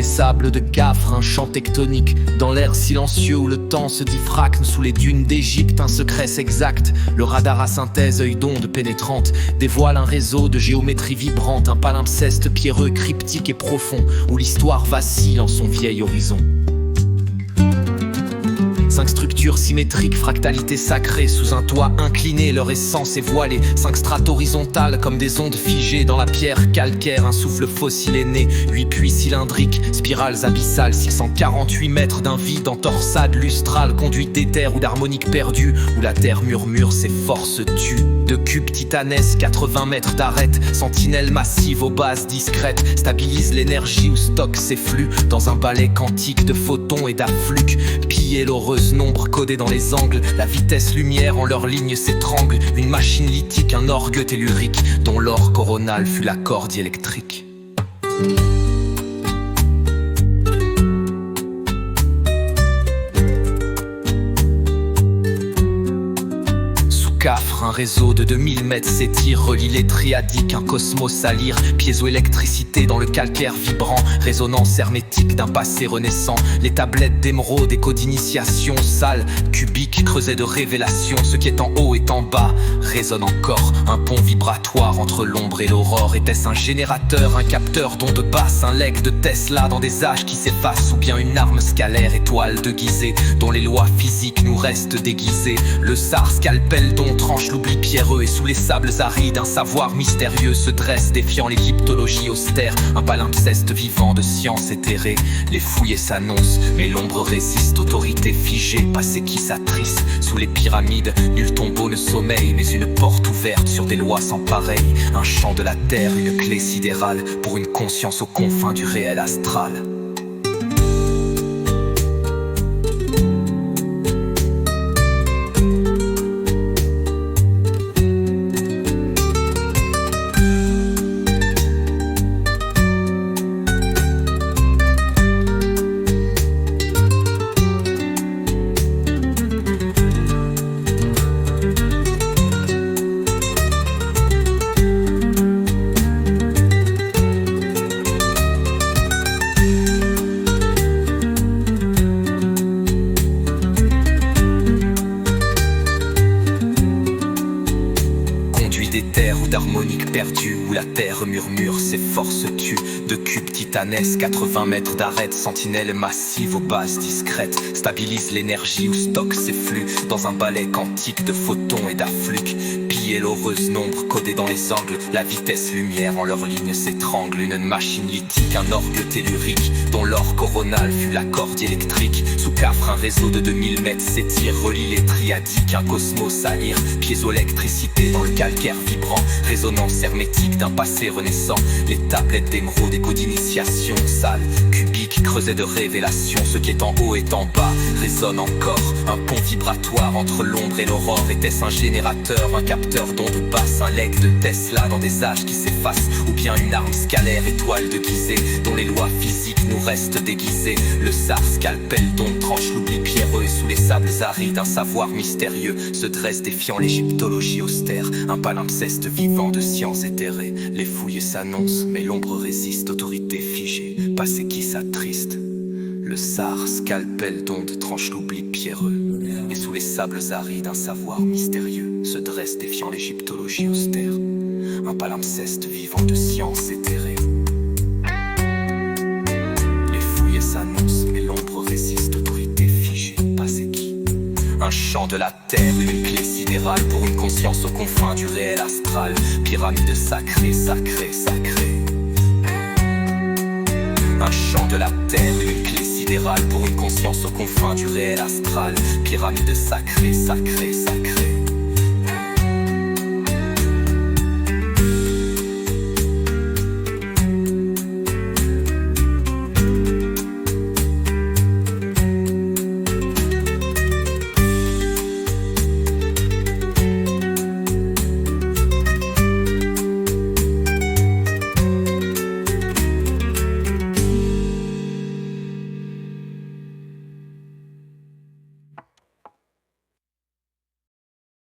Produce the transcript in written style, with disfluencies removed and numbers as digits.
sables de Gafre, un chant tectonique dans l'air silencieux où le temps se diffracte. Sous les dunes d'Égypte, un secret s'exacte. Le radar à synthèse, œil d'onde pénétrante, dévoile un réseau de géométrie vibrante. Un palimpseste pierreux, cryptique et profond, où l'histoire vacille en son vieil horizon. 5 structures symétriques, fractalité sacrée, sous un toit incliné, leur essence est voilée. 5 strates horizontales comme des ondes figées dans la pierre calcaire, un souffle fossile est né. 8 puits cylindriques, spirales abyssales, 648 mètres d'un vide en torsade lustrale, conduite d'éther ou d'harmonique perdue, où la terre murmure, ses forces tuent. De cubes titanesques, 80 mètres d'arête, sentinelles massives aux bases discrètes, stabilise l'énergie ou stocke ses flux dans un balai quantique de photons et d'afflux. Piller l'heureuse nombre codé dans les angles, la vitesse lumière en leurs lignes s'étrangle. Une machine lithique, un orgue tellurique, dont l'or coronal fut la corde électrique. Gafre, un réseau de 2000 mètres s'étire, relie les triadiques, un cosmos à lire. Piézoélectricité dans le calcaire vibrant, résonance hermétique d'un passé renaissant. Les tablettes d'émeraude, écho d'initiation, salles, cubiques, creuset de révélation. Ce qui est en haut est en bas, résonne encore. Un pont vibratoire entre l'ombre et l'aurore. Était-ce un générateur, un capteur d'ondes basses, un legs de Tesla dans des âges qui s'effacent, ou bien une arme scalaire, étoile déguisée, dont les lois physiques nous restent déguisées. Le SAR, scalpel dont tranche l'oubli pierreux, et sous les sables arides, un savoir mystérieux se dresse, défiant l'égyptologie austère. Un palimpseste vivant de science éthérée. Les fouilles s'annoncent, mais l'ombre résiste. Autorité figée, passé qui s'attriste. Sous les pyramides, nul tombeau ne sommeille, mais une porte ouverte sur des lois sans pareil. Un chant de la terre, une clé sidérale, pour une conscience aux confins du réel astral. D'éther ou d'harmonique perdue, où la terre murmure, ses forces tuent. De cubes titanesques, 80 mètres d'arête, sentinelles massives aux bases discrètes, stabilise l'énergie ou stocke ses flux dans un balai quantique de photons et d'afflux. Piller l'heureuse nombre codé dans les angles, la vitesse lumière en leurs lignes s'étrangle. Une machine lithique, un orgue tellurique, dont l'or coronal fut la corde électrique. Sous Gafre, un réseau de 2000 mètres s'étire, relie les triadiques, un cosmos à lire. Piézoélectricité dans le calcaire vibrant, résonance hermétique d'un passé renaissant. Les tablettes d'émeraude, écho d'initiation, salles, cubiques, creuset de révélation. Ce qui est en haut est en bas, résonne encore. Un pont vibratoire entre l'ombre et l'aurore. Était-ce un générateur, un capteur d'ondes basses, un legs de Tesla dans des âges qui s'effacent, ou bien une arme scalaire, étoile déguisée, dont les lois physiques nous restent déguisées. Le SAR, scalpel d'ondes tranche l'oubli pierreux, et sous les sables arides, un savoir mystérieux se dresse, défiant l'égyptologie austère. Un palimpseste vivant de science éthérée. Les fouilles s'annoncent, mais l'ombre résiste. Autorité figée, passé qui s'attriste. Le SAR, scalpel d'ondes tranche l'oubli pierreux, et sous les sables arides, un savoir mystérieux se dresse, défiant l'égyptologie austère. Un palimpseste vivant de science éthérée. Les fouilles s'annoncent, mais l'ombre résiste. Autorité figée, passé qui. Un chant de la terre, une clé sidérale, pour une conscience aux confins du réel astral. Pyramide sacrée, sacrée, sacrée. Un chant de la terre, une clé sidérale, pour une conscience aux confins du réel astral. Pyramide sacrée, sacrée, sacrée.